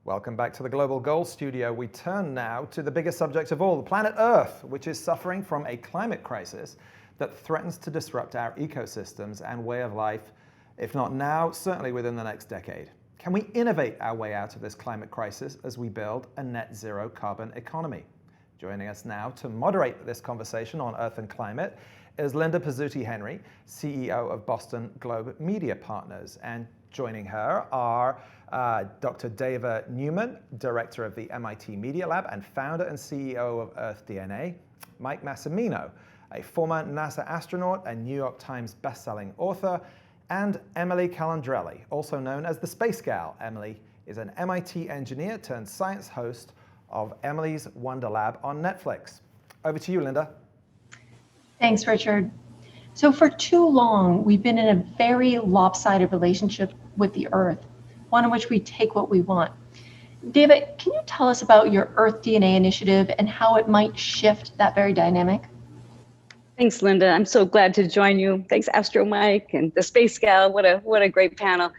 Welcome back to the Global Goal Studio. We turn now to the biggest subject of all, the planet Earth, which is suffering from a climate crisis that threatens to disrupt our ecosystems and way of life, if not now, certainly within the next decade. Can we innovate our way out of this climate crisis as we build a net zero carbon economy? Joining us now to moderate this conversation on Earth and climate is Linda Pizzuti-Henry, CEO of Boston Globe Media Partners. And joining her are Dr. Dava Newman, director of the MIT Media Lab and founder and CEO of EarthDNA, Mike Massimino, a former NASA astronaut and New York Times bestselling author, and Emily Calandrelli, also known as the Space Gal. Emily is an MIT engineer turned science host of Emily's Wonder Lab on Netflix. Over to you, Linda. Thanks, Richard. So for too long, we've been in a very lopsided relationship with the Earth, one in which we take what we want. David, can you tell us about your EarthDNA initiative and how it might shift that very dynamic? Thanks, Linda. I'm so glad to join you. Thanks, Astro Mike and the Space Gal. What a great panel.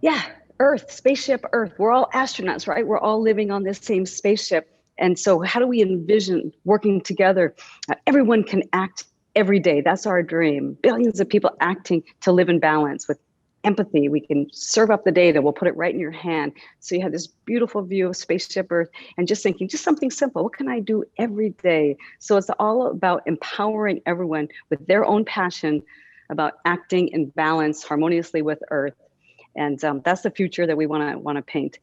Yeah, Earth, spaceship Earth. We're all astronauts, right? We're all living on this same spaceship. And so how do we envision working together? Everyone can act every day. That's our dream. Billions of people acting to live in balance with empathy. We can serve up the data. We'll put it right in your hand. So you have this beautiful view of spaceship Earth and just thinking, just something simple. What can I do every day? So it's all about empowering everyone with their own passion about acting in balance harmoniously with Earth. And that's the future that we want to paint.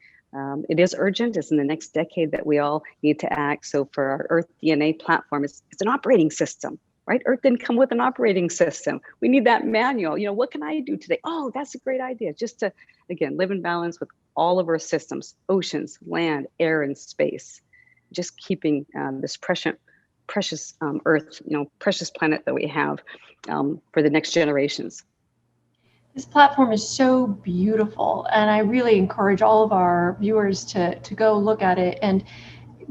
It is urgent. It's in the next decade that we all need to act. So for our EarthDNA platform, it's an operating system, right? Earth didn't come with an operating system. We need that manual. You know, what can I do today? Oh, that's a great idea. Just to, again, live in balance with all of our systems, oceans, land, air, and space. Just keeping this precious Earth, precious planet that we have for the next generations. This platform is so beautiful, and I really encourage all of our viewers to go look at it. And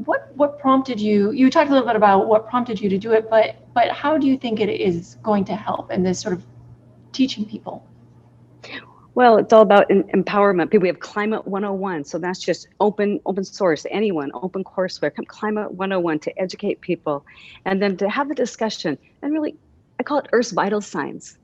what prompted you? You talked a little bit about what prompted you to do it, but how do you think it is going to help in this sort of teaching people? Well, it's all about empowerment. We have Climate 101, so that's just open source, anyone, open courseware, Climate 101 to educate people, and then to have a discussion. And really, I call it Earth's vital signs.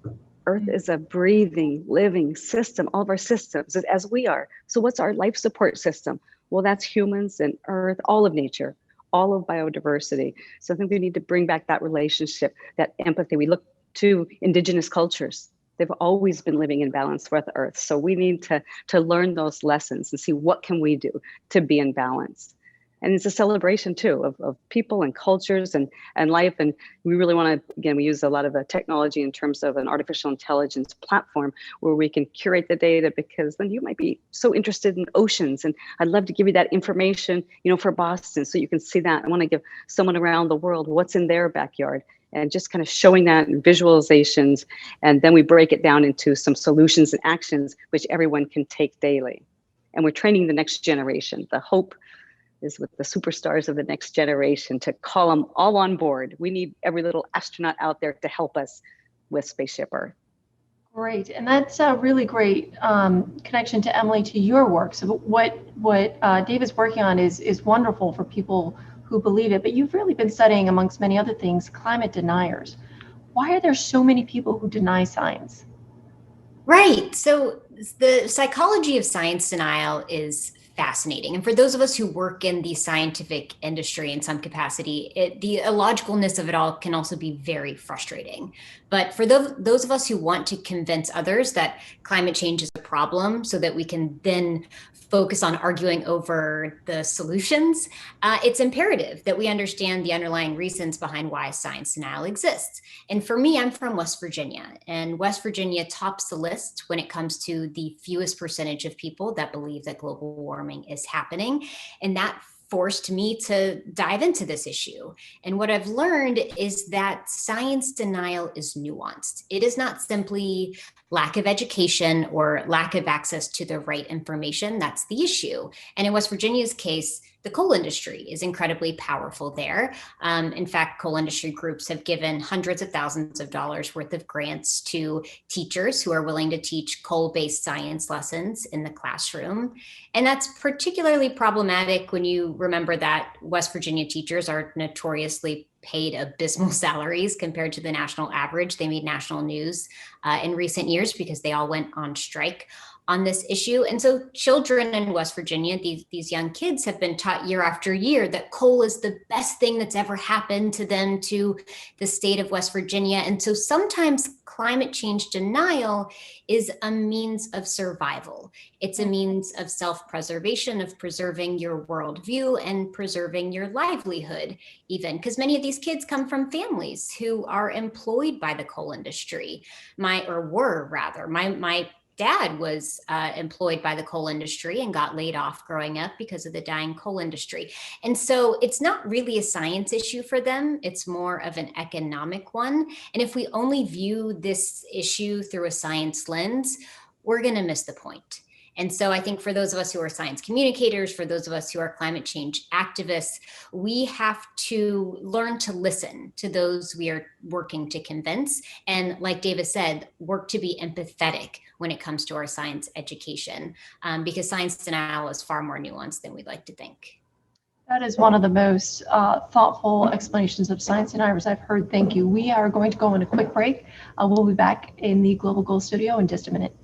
Earth is a breathing, living system, all of our systems, as we are. So what's our life support system? Well, that's humans and Earth, all of nature, all of biodiversity. So I think we need to bring back that relationship, that empathy. We look to indigenous cultures. They've always been living in balance with Earth. So we need to learn those lessons and see what can we do to be in balance. And it's a celebration too of people and cultures and life. And we really want to, again, we use a lot of technology in terms of an artificial intelligence platform where we can curate the data, because then you might be so interested in oceans. And I'd love to give you that information, for Boston, so you can see that. I want to give someone around the world what's in their backyard, and just kind of showing that in visualizations. And then we break it down into some solutions and actions, which everyone can take daily. And we're training the next generation. The hope is with the superstars of the next generation to call them all on board. We need every little astronaut out there to help us with Spaceship Earth. Great, and that's a really great connection to Emily, to your work. So what David's working on is wonderful for people who believe it, but you've really been studying, amongst many other things, climate deniers. Why are there so many people who deny science? Right, so the psychology of science denial is fascinating. And for those of us who work in the scientific industry in some capacity, the illogicalness of it all can also be very frustrating. But for those of us who want to convince others that climate change is a problem so that we can then focus on arguing over the solutions, it's imperative that we understand the underlying reasons behind why science denial exists. And for me, I'm from West Virginia, and West Virginia tops the list when it comes to the fewest percentage of people that believe that global warming is happening. And that forced me to dive into this issue. And what I've learned is that science denial is nuanced. It is not simply lack of education or lack of access to the right information. That's the issue. And in West Virginia's case, The coal industry is incredibly powerful there. In fact, coal industry groups have given hundreds of thousands of dollars worth of grants to teachers who are willing to teach coal-based science lessons in the classroom. And that's particularly problematic when you remember that West Virginia teachers are notoriously paid abysmal salaries compared to the national average. They made national news in recent years because they all went on strike on this issue. And so children in West Virginia, these young kids have been taught year after year that coal is the best thing that's ever happened to them, to the state of West Virginia. And so sometimes climate change denial is a means of survival. It's a means of self-preservation, of preserving your worldview and preserving your livelihood, even because many of these kids come from families who are employed by the coal industry. My dad was employed by the coal industry and got laid off growing up because of the dying coal industry. And so it's not really a science issue for them. It's more of an economic one. And if we only view this issue through a science lens, we're going to miss the point. And so I think for those of us who are science communicators, for those of us who are climate change activists, we have to learn to listen to those we are working to convince. And like Davis said, work to be empathetic when it comes to our science education, because science denial is far more nuanced than we'd like to think. That is one of the most thoughtful explanations of science deniers I've heard. Thank you. We are going to go on a quick break. We'll be back in the Global Goal studio in just a minute.